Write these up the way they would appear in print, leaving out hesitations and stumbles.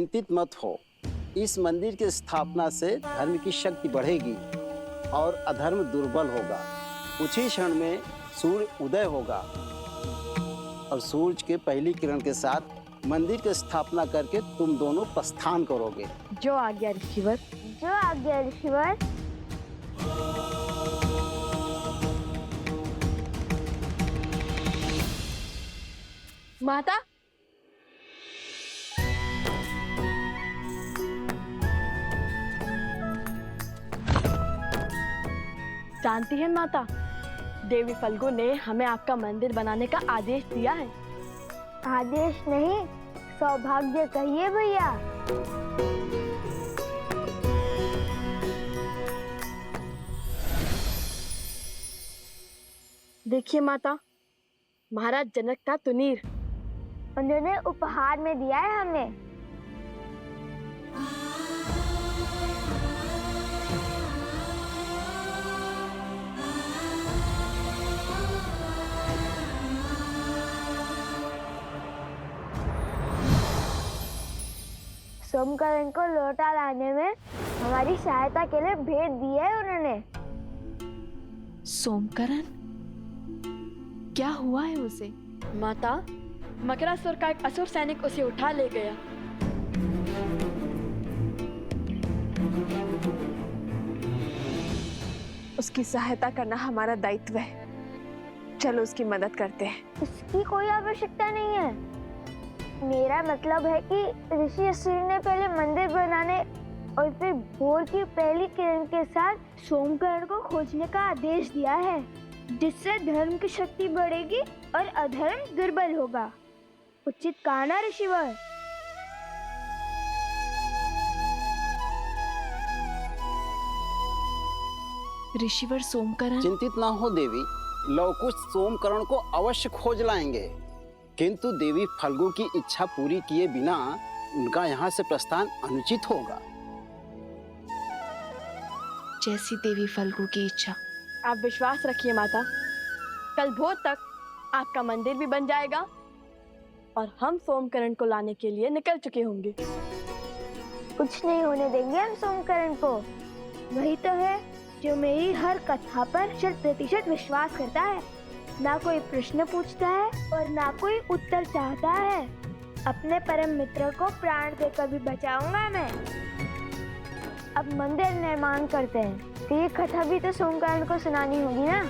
चिंतित मत हो। इस मंदिर की स्थापना से धर्म की शक्ति बढ़ेगी और अधर्म दुर्बल होगा। कुछ ही क्षण में सूर्य उदय होगा और सूरज के पहली किरण के साथ मंदिर की स्थापना करके तुम दोनों प्रस्थान करोगे। जो आज्ञा ऋषिवर। जो आज्ञा ऋषिवर। माता, जानती है माता, देवी फल्गु ने हमें आपका मंदिर बनाने का आदेश दिया है। आदेश नहीं, सौभाग्य कहिए भैया। देखिए माता, महाराज जनक का तुनीर उन्होंने उपहार में दिया है हमें। सोमकरण को लौटा लाने में हमारी सहायता के लिए भेंट दी है उन्होंने। सोमकरण, क्या हुआ है उसे? माता, मकरासुर का एक असुर सैनिक उसे उठा ले गया। उसकी सहायता करना हमारा दायित्व है। चलो उसकी मदद करते हैं। इसकी कोई आवश्यकता नहीं है। मेरा मतलब है कि ऋषि असुर ने पहले मंदिर बनाने और फिर भोर की पहली किरण के साथ सोमकरण को खोजने का आदेश दिया है, जिससे धर्म की शक्ति बढ़ेगी और अधर्म दुर्बल होगा। उचित कहा ना ऋषिवर? ऋषिवर सोमकरण। चिंतित ना हो देवी, लवकुश सोमकरण को अवश्य खोज लाएंगे, किंतु देवी फल्गु की इच्छा पूरी किए बिना उनका यहाँ से प्रस्थान अनुचित होगा। जैसी देवी फल्गु की इच्छा। आप विश्वास रखिए माता, कल भोर तक आपका मंदिर भी बन जाएगा और हम सोमकरण को लाने के लिए निकल चुके होंगे। कुछ नहीं होने देंगे हम सोमकरण को। वही तो है जो मेरी हर कथा पर 100% विश्वास करता है। ना कोई प्रश्न पूछता है और ना कोई उत्तर चाहता है। अपने परम मित्र को प्राण देकर भी बचाऊंगा मैं। अब मंदिर निर्माण करते हैं, तो ये कथा भी तो सोमकरण को सुनानी होगी ना।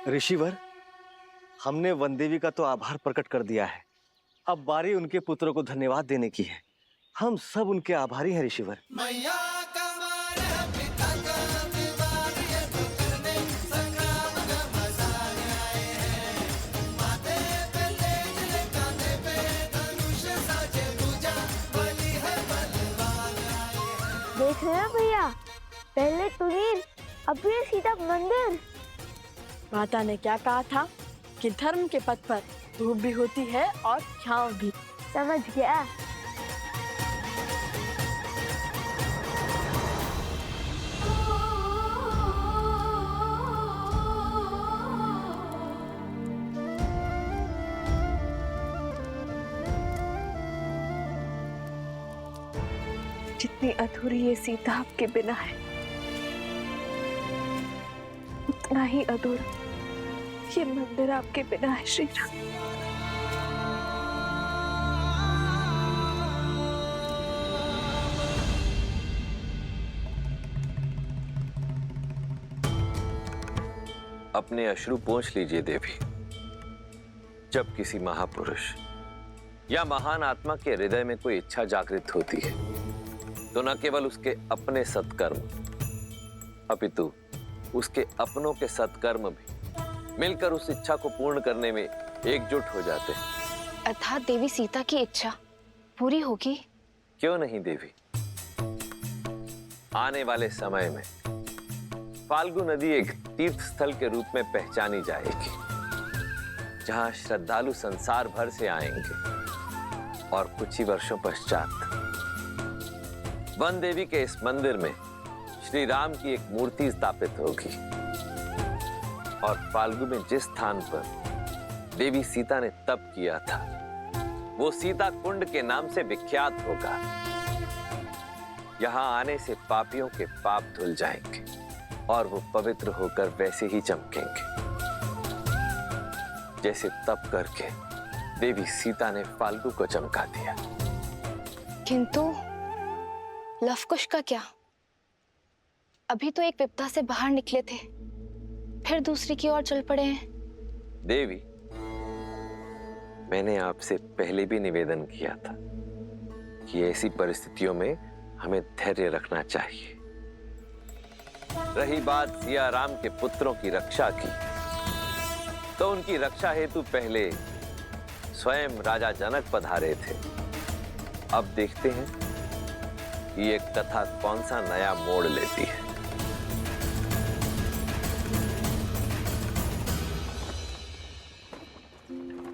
ऋषिवर, हमने वनदेवी का तो आभार प्रकट कर दिया है। अब बारी उनके पुत्रों को धन्यवाद देने की है। हम सब उनके आभारी हैं ऋषिवर। देख रहे हो भैया, पहले तुनीर, अब ये सीधा मंदिर। माता ने क्या कहा था कि धर्म के पथ पर धूप भी होती है और छांव भी। समझ गया। जितनी अधूरी ये सीता आपके बिना है, उतना ही अधूरा ये मंदिर आपके बिना है श्री राम। अपने अश्रु पोंछ लीजिए देवी। जब किसी महापुरुष या महान आत्मा के हृदय में कोई इच्छा जागृत होती है तो न केवल उसके अपने सत्कर्म अपितु उसके अपनों के सत्कर्म भी मिलकर उस इच्छा को पूर्ण करने में एकजुट हो जाते हैं। अर्थात देवी सीता की इच्छा पूरी होगी? क्यों नहीं देवी। आने वाले समय में फाल्गु नदी एक तीर्थ स्थल के रूप में पहचानी जाएगी, जहां श्रद्धालु संसार भर से आएंगे और कुछ ही वर्षों पश्चात वन देवी के इस मंदिर में श्री राम की एक मूर्ति स्थापित होगी और फाल्गु में जिस स्थान पर देवी सीता ने तप किया था वो सीता कुंड के नाम से विख्यात होगा। यहां आने से पापियों के पाप धुल जाएंगे और वो पवित्र होकर वैसे ही चमकेंगे जैसे तप करके देवी सीता ने फाल्गु को चमका दिया। किंतु लवकुश का क्या? अभी तो एक विपदा से बाहर निकले थे, फिर दूसरी की ओर चल पड़े हैं। देवी, मैंने आपसे पहले भी निवेदन किया था कि ऐसी परिस्थितियों में हमें धैर्य रखना चाहिए। रही बात सिया राम के पुत्रों की रक्षा की, तो उनकी रक्षा हेतु पहले स्वयं राजा जनक पधारे थे। अब देखते हैं कि ये कथा कौन सा नया मोड़ लेती है।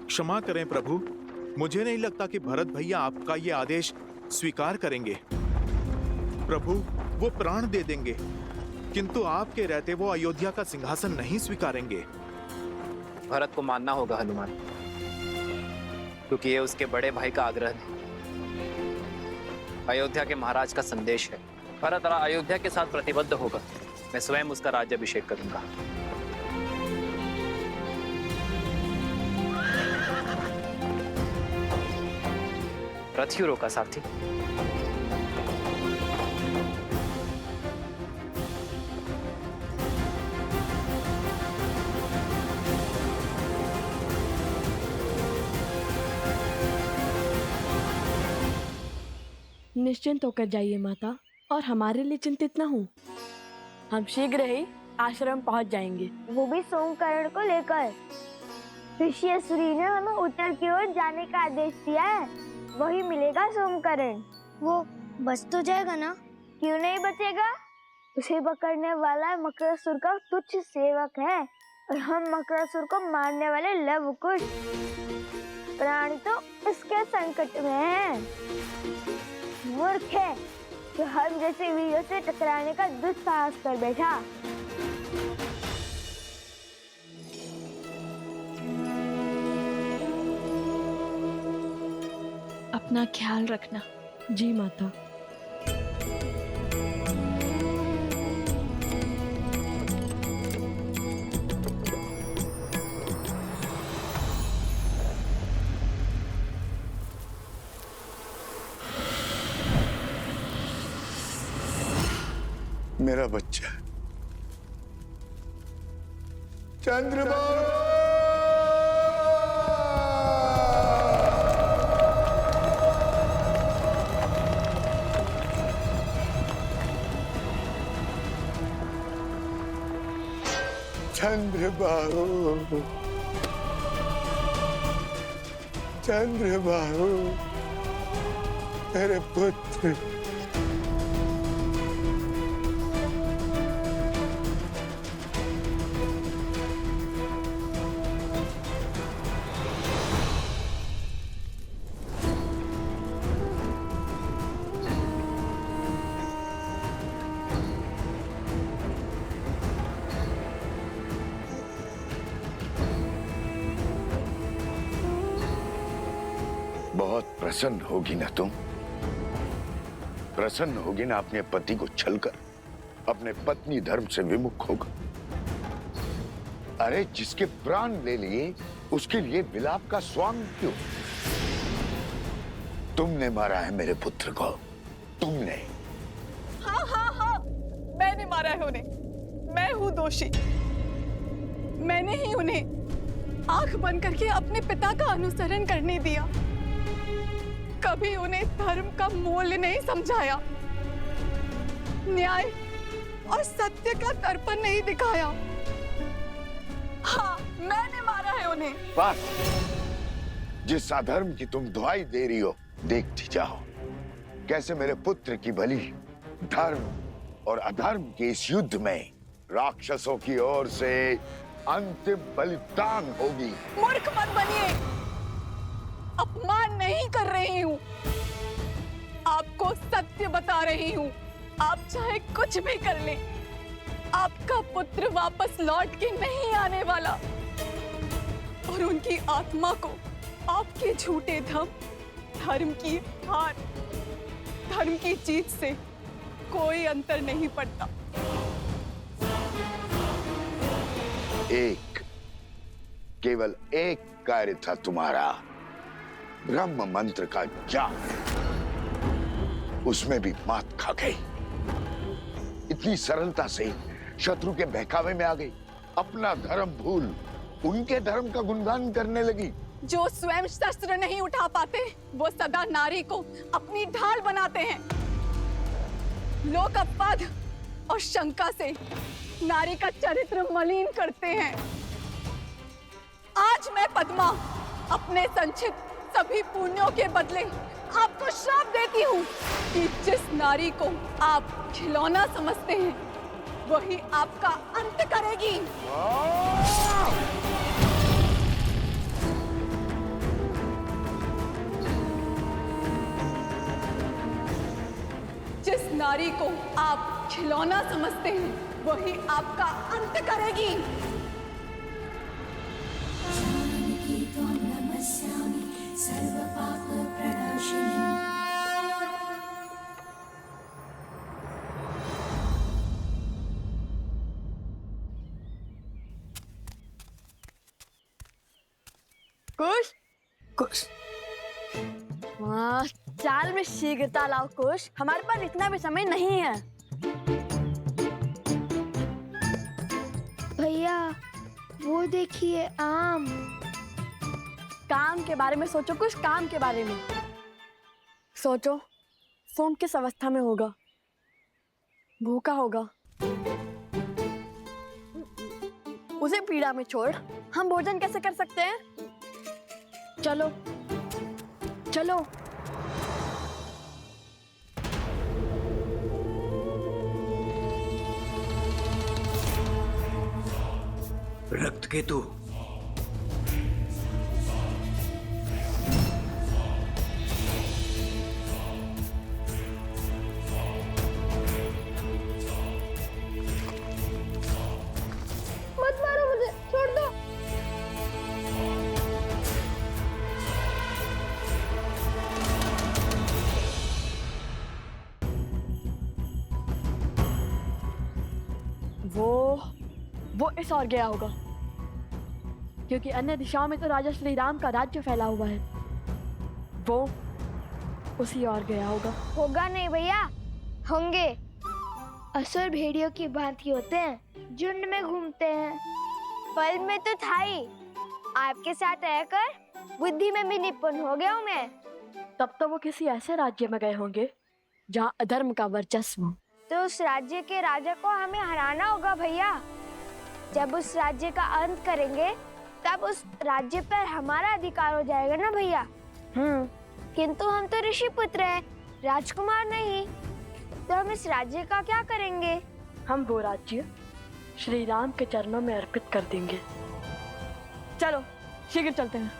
क्षमा करें प्रभु, मुझे नहीं लगता कि भरत भैया आपका ये आदेश स्वीकार करेंगे। प्रभु, वो प्राण दे देंगे, किंतु आपके रहते वो अयोध्या का सिंहासन नहीं स्वीकारेंगे। भरत को मानना होगा हनुमान, क्योंकि ये उसके बड़े भाई का आग्रह है। अयोध्या के महाराज का संदेश है। भरत अयोध्या के साथ प्रतिबद्ध होगा। मैं स्वयं उसका राज्याभिषेक करूंगा। रथ क्यों रोका सारथी? निश्चिंत होकर जाइए माता, और हमारे लिए चिंतित न हो। हम शीघ्र ही आश्रम पहुंच जाएंगे। वो भी सोमकरण को लेकर। ऋषि असुरी ने हमें उत्तर की ओर जाने का आदेश दिया है, वही मिलेगा सोमकरण। वो बच तो जाएगा ना? क्यों नहीं बचेगा? उसे पकड़ने वाला मकरासुर का तुच्छ सेवक है, और हम मकरासुर को मारने वाले लवकुश प्राणी तो इसके संकट में हैं। मूर्ख है जो हम जैसे वीरों से टकराने का दुस्साहस कर बैठा। अपना ख्याल रखना। जी माता। मेरा बच्चा चंद्रबाबू। चंद्रबाबू, चंद्रबाबू, मेरे पुत्र। बहुत प्रसन्न होगी ना तुम? प्रसन्न होगी ना अपने पति को छलकर, अपने पत्नी धर्म से विमुख होगा। अरे जिसके प्राण ले लिए उसके लिए विलाप का स्वांग क्यों? तुमने मारा है मेरे पुत्र को, तुमने। हाँ हाँ हाँ, मैंने मारा है उन्हें, मैं हूं दोषी। मैंने ही उन्हें आंख बंद करके अपने पिता का अनुसरण करने दिया, कभी उन्हें धर्म का मूल्य नहीं समझाया, न्याय और सत्य का दर्पण नहीं दिखाया। हाँ, मैंने मारा है उन्हें। बस, जिस अधर्म की तुम दुहाई दे रही हो, देखती जाओ कैसे मेरे पुत्र की बलि धर्म और अधर्म के इस युद्ध में राक्षसों की ओर से अंतिम बलिदान होगी। मूर्ख मत बनिए, अपमान नहीं कर रही हूँ, आपको सत्य बता रही हूँ। आप चाहे कुछ भी कर लें, आपका पुत्र वापस लौट के नहीं आने वाला, और उनकी आत्मा को आपके झूठे धर्म की हार, धर्म की जीत से कोई अंतर नहीं पड़ता। केवल एक कार्य था तुम्हारा, ब्रह्म मंत्र का जाप, उसमें भी मात खा गई। इतनी सरलता से शत्रु के बहकावे में आ गई, अपना धर्म भूल उनके धर्म का गुणगान करने लगी। जो स्वयं शस्त्र नहीं उठा पाते, वो सदा नारी को अपनी ढाल बनाते हैं। लोग अपवाद और शंका से नारी का चरित्र मलिन करते हैं। आज मैं पद्मा अपने संचित सभी पुण्यों के बदले आपको श्राप देती हूँ कि जिस नारी को आप खिलौना समझते हैं, वही आपका अंत करेगी। जिस नारी को आप खिलौना समझते हैं, वही आपका अंत करेगी। कुश कुश, चाल में शीघ्रता लाओ कुश, हमारे पास इतना भी समय नहीं है। भैया वो देखिए आम। काम के बारे में सोचो कुश, काम के बारे में सोचो। सोम किस अवस्था में होगा, भूखा होगा, उसे पीड़ा में छोड़ हम भोजन कैसे कर सकते हैं? चलो चलो। रक्त केतु, मत मारो मुझे, छोड़ दो। वो इस ओर गया होगा, क्योंकि अन्य दिशाओं में तो राजा श्री राम का राज्य फैला हुआ है। वो उसी ओर गया होगा। होगा नहीं भैया, होंगे। असुर भेड़ियों की भांति होते हैं, झुंड में घूमते हैं। फल में तो था ही, आपके साथ रहकर बुद्धि में भी निपुण हो गया हूँ मैं। तब तो वो किसी ऐसे राज्य में गए होंगे जहाँ अधर्म का वर्चस्व हो। तो उस राज्य के राजा को हमें हराना होगा भैया। जब उस राज्य का अंत करेंगे, तब उस राज्य पर हमारा अधिकार हो जाएगा ना भैया। किंतु हम तो ऋषि पुत्र हैं, राजकुमार नहीं, तो हम इस राज्य का क्या करेंगे? हम वो राज्य श्री राम के चरणों में अर्पित कर देंगे। चलो शीघ्र चलते हैं।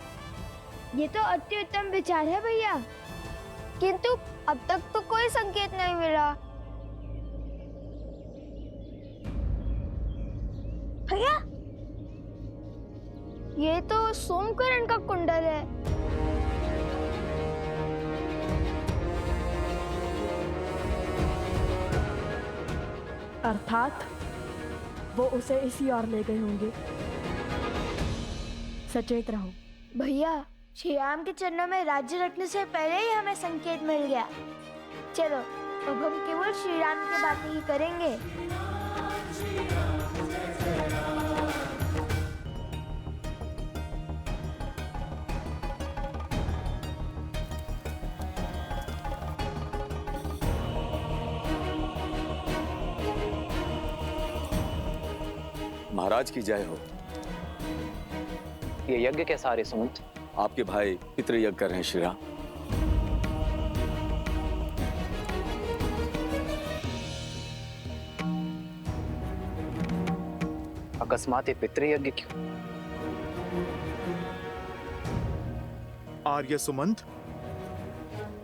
ये तो अति उत्तम विचार है भैया, किंतु अब तक तो कोई संकेत नहीं मिला। भैया, ये तो सोमकरण का कुंडल है। अर्थात वो उसे इसी ओर ले गए होंगे। सचेत रहो। भैया, श्री राम के चरणों में राज्य रखने से पहले ही हमें संकेत मिल गया। चलो अब हम केवल श्री राम की बातें ही करेंगे। महाराज की जय हो। ये यज्ञ कैसा आ रहे सुमंत? आपके भाई पितृ यज्ञ कर रहे हैं श्री राम। अकस्मात ये पितृयज्ञ क्यों? आर्य सुमंत,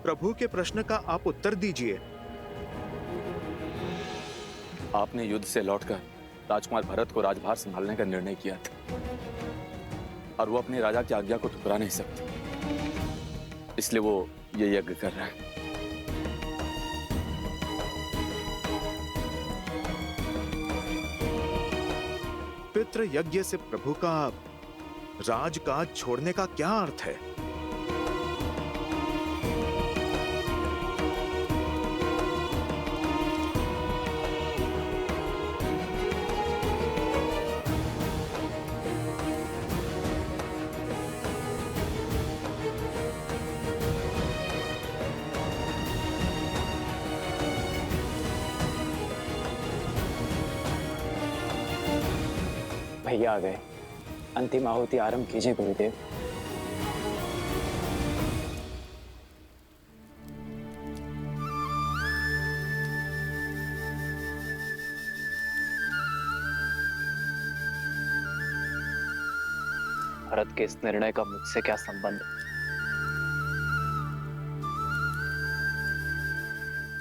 प्रभु के प्रश्न का आप उत्तर दीजिए। आपने युद्ध से लौटकर राजकुमार भरत को राजभार संभालने का निर्णय किया था और वो अपने राजा की आज्ञा को ठुकरा नहीं सकते, इसलिए वो ये यज्ञ कर रहा है। पितृ यज्ञ से प्रभु का राजकाज छोड़ने का क्या अर्थ है? भैया आ गए। अंतिम आहुति आरंभ कीजिए गुरुदेव। भरत के इस निर्णय का मुझसे क्या संबंध?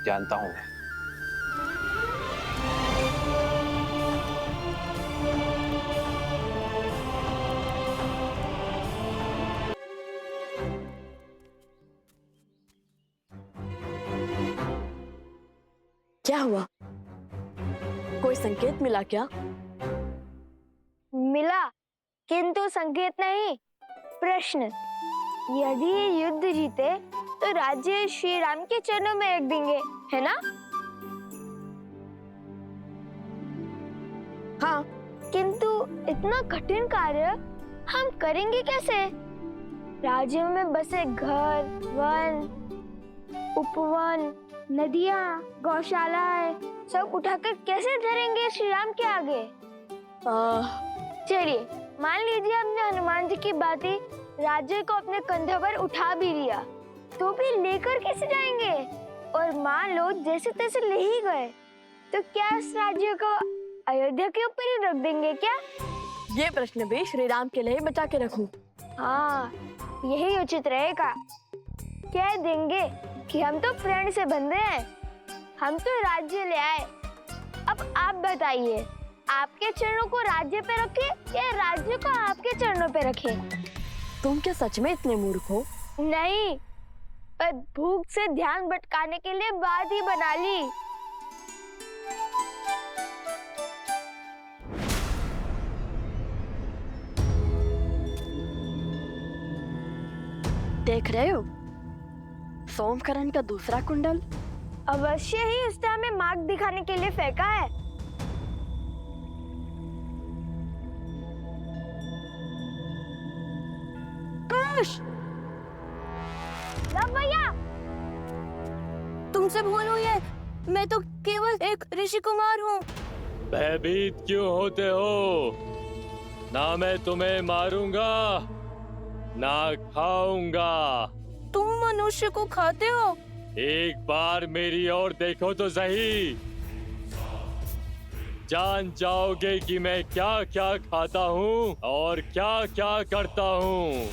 जानता हूं मैं। क्या हुआ? कोई संकेत मिला क्या? मिला, किंतु संकेत नहीं, प्रश्न। यदि ये युद्ध जीते तो राज्य श्री राम के चरणों में रख देंगे, है ना? हाँ, किंतु इतना कठिन कार्य हम करेंगे कैसे? राज्य में बसे घर, वन, उपवन, नदियाँ, गौशालाएं सब उठाकर कैसे धरेंगे श्री राम के आगे? चलिए, मान लीजिए हमने हनुमान जी की बातें राज्य को अपने कंधों पर उठा भी लिया, तो भी लेकर कैसे जाएंगे? और मान लो जैसे तैसे ले ही गए, तो क्या इस राज्य को अयोध्या के ऊपर ही रख देंगे क्या? ये प्रश्न भी श्री राम के लिए बचा के रखूं। हाँ, यही उचित रहेगा। कह देंगे कि हम तो प्रण से बंधे हैं, हम तो राज्य ले आए। अब आप बताइए, आपके चरणों को राज्य पे रखे या राज्य को आपके चरणों पे रखे? तुम क्या सच में इतने मूर्ख हो? नहीं, पर भूख से ध्यान भटकाने के लिए बात ही बना ली। देख रहे हो सोमकरण का दूसरा कुंडल? अवश्य ही उसने हमें मार्ग दिखाने के लिए फेंका है। भैया, तुमसे भूल हुई है, मैं तो केवल एक ऋषि कुमार हूँ। भयभीत क्यों होते हो? ना मैं तुम्हें मारूंगा, ना खाऊंगा। तुम मनुष्य को खाते हो? एक बार मेरी ओर देखो तो सही, जान जाओगे कि मैं क्या क्या खाता हूँ और क्या क्या करता हूँ।